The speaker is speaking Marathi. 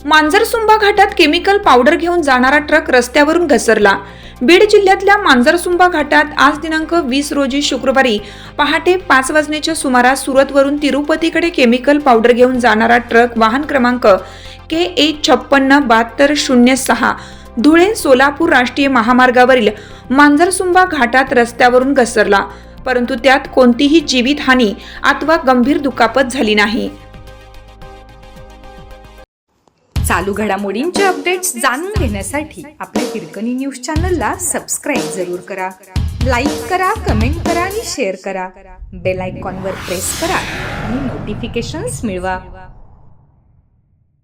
मांजरसुंबा घाटात केमिकल पावडर घेऊन जाणारा ट्रक रस्त्यावरून घसरला। बीड जिल्ह्यातल्या मांजरसुंबा घाटात आज दिनांक 20 रोजी शुक्रवारी पहाटे 5 वाजण्याच्या सुमारास सुरतवरून तिरुपतीकडे केमिकल पावडर घेऊन जाणारा ट्रक वाहन क्रमांक KA567206 धुळे सोलापूर राष्ट्रीय महामार्गावरील मांजरसुंबा घाटात रस्त्यावरून घसरला, परंतु त्यात कोणतीही जीवितहानी अथवा गंभीर दुखापत झाली नाही। चालू घडामोडींचे अपडेट्स जाणून घेण्यासाठी आपल्या हिरकणी न्यूज चॅनलला सबस्क्राईब जरूर करा, लाईक करा, कमेंट करा आणि शेअर करा। बेल आयकॉनवर प्रेस करा आणि नोटिफिकेशन्स मिळवा।